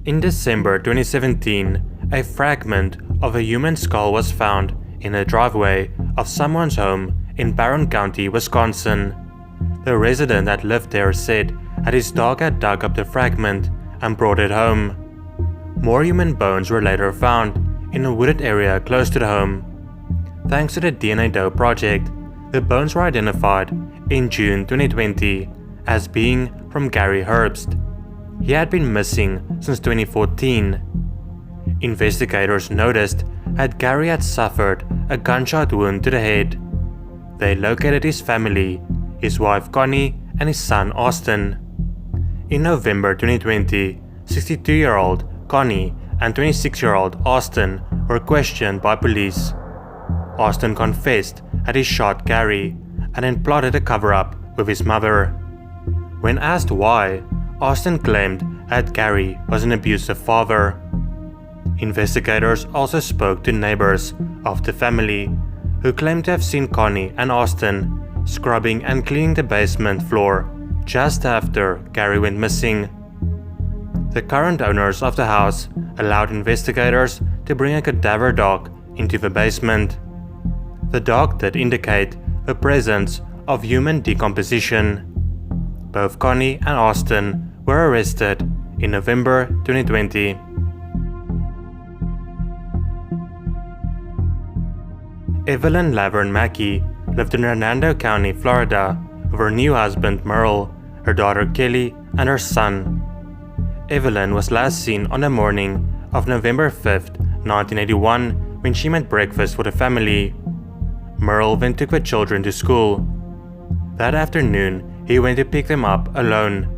In December 2017, a fragment of a human skull was found in a driveway of someone's home in Barron County, Wisconsin. The resident that lived there said that his dog had dug up the fragment and brought it home. More human bones were later found in a wooded area close to the home. Thanks to the DNA Doe project, the bones were identified in June 2020 as being from Gary Herbst. He had been missing since 2014. Investigators noticed that Gary had suffered a gunshot wound to the head. They located his family, his wife Connie and his son Austin. In November 2020, 62-year-old Connie and 26-year-old Austin were questioned by police. Austin confessed that he shot Gary and then plotted a cover-up with his mother. When asked why, Austin claimed that Gary was an abusive father. Investigators also spoke to neighbors of the family, who claimed to have seen Connie and Austin scrubbing and cleaning the basement floor just after Gary went missing. The current owners of the house allowed investigators to bring a cadaver dog into the basement. The dog did indicate the presence of human decomposition. Both Connie and Austin were arrested in November 2020. Evelyn Laverne Mackey lived in Hernando County, Florida, with her new husband Merle, her daughter Kelly, and her son. Evelyn was last seen on the morning of November 5, 1981, when she made breakfast for the family. Merle then took the children to school. That afternoon, he went to pick them up alone.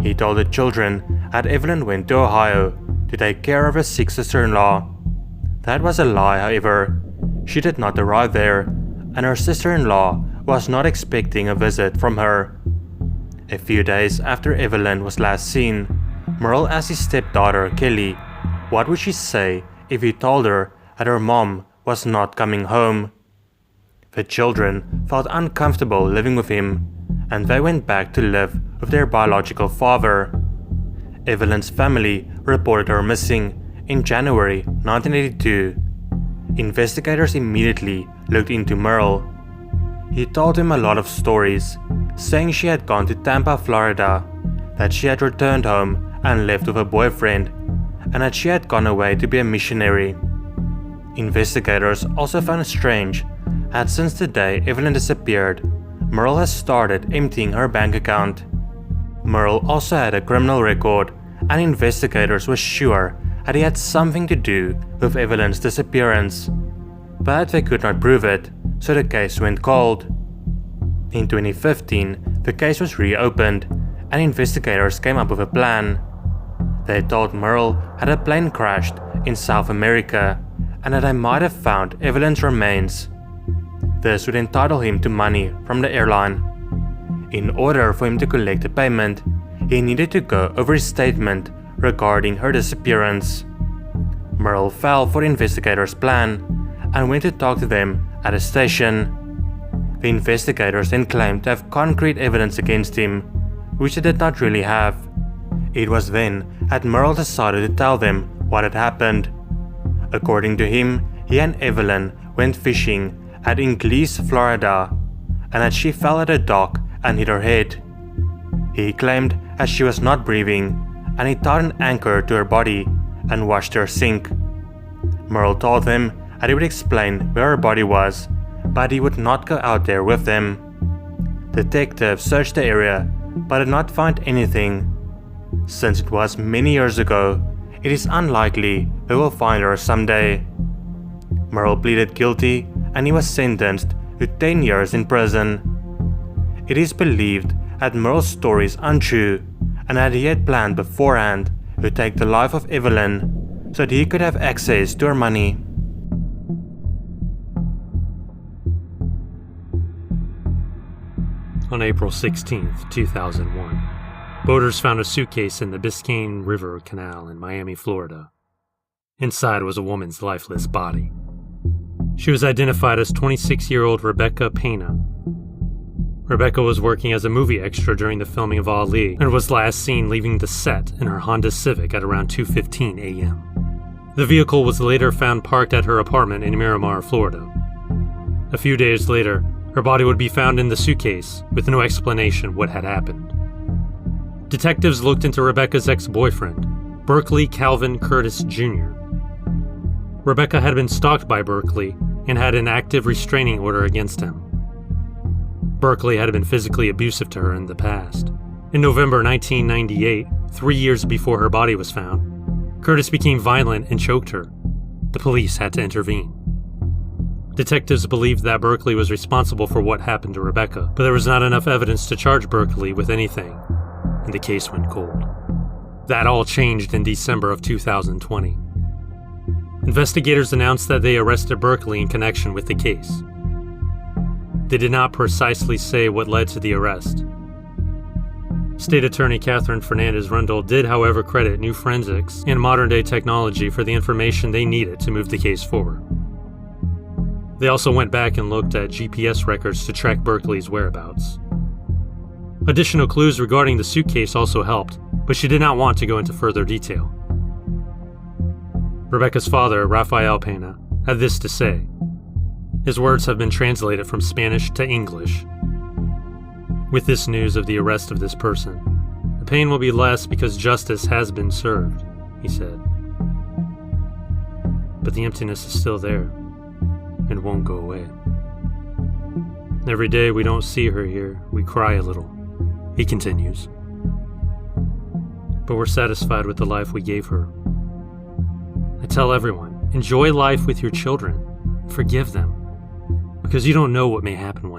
He told the children that Evelyn went to Ohio to take care of her sick sister-in-law. That was a lie, however. She did not arrive there, and her sister-in-law was not expecting a visit from her. A few days after Evelyn was last seen, Merle asked his stepdaughter Kelly what would she say if he told her that her mom was not coming home. The children felt uncomfortable living with him, and they went back to live with their biological father. Evelyn's family reported her missing in January 1982. Investigators immediately looked into Merle. He told them a lot of stories, saying she had gone to Tampa, Florida, that she had returned home and left with a boyfriend, and that she had gone away to be a missionary. Investigators also found it strange that since the day Evelyn disappeared, Merle has started emptying her bank account. Merle also had a criminal record, and investigators were sure that he had something to do with Evelyn's disappearance. But they could not prove it, so the case went cold. In 2015, the case was reopened, and investigators came up with a plan. They told Merle that a plane crashed in South America, and that they might have found Evelyn's remains. This would entitle him to money from the airline. In order for him to collect the payment, he needed to go over his statement regarding her disappearance. Merle fell for the investigators' plan and went to talk to them at a station. The investigators then claimed to have concrete evidence against him, which they did not really have. It was then that Merle decided to tell them what had happened. According to him, he and Evelyn went fishing at Ingles, Florida, and that she fell at a dock and hit her head. He claimed that she was not breathing, and he tied an anchor to her body and watched her sink. Merle told them that he would explain where her body was, but he would not go out there with them. Detectives searched the area, but did not find anything. Since it was many years ago, it is unlikely they will find her someday. Merle pleaded guilty, and he was sentenced to 10 years in prison. It is believed that Merle's story is untrue, and that he had planned beforehand to take the life of Evelyn so that he could have access to her money. On April 16, 2001, boaters found a suitcase in the Biscayne River Canal in Miami, Florida. Inside was a woman's lifeless body. She was identified as 26-year-old Rebeca Pena. Rebeca was working as a movie extra during the filming of Ali and was last seen leaving the set in her Honda Civic at around 2:15 a.m. The vehicle was later found parked at her apartment in Miramar, Florida. A few days later, her body would be found in the suitcase with no explanation what had happened. Detectives looked into Rebecca's ex-boyfriend, Berkeley Calvin Curtis Jr. Rebeca had been stalked by Berkeley and had an active restraining order against him. Berkeley had been physically abusive to her in the past. In November 1998, 3 years before her body was found, Curtis became violent and choked her. The police had to intervene. Detectives believed that Berkeley was responsible for what happened to Rebeca, but there was not enough evidence to charge Berkeley with anything, and the case went cold. That all changed in December of 2020. Investigators announced that they arrested Berkeley in connection with the case. They did not precisely say what led to the arrest. State Attorney Catherine Fernandez-Rundle did, however, credit new forensics and modern-day technology for the information they needed to move the case forward. They also went back and looked at GPS records to track Berkeley's whereabouts. Additional clues regarding the suitcase also helped, but she did not want to go into further detail. Rebeca's father, Rafael Pena, had this to say. His words have been translated from Spanish to English. With this news of the arrest of this person, the pain will be less because justice has been served, he said. But the emptiness is still there, and won't go away. Every day we don't see her here, we cry a little, he continues. But we're satisfied with the life we gave her. I tell everyone, enjoy life with your children, forgive them, because you don't know what may happen one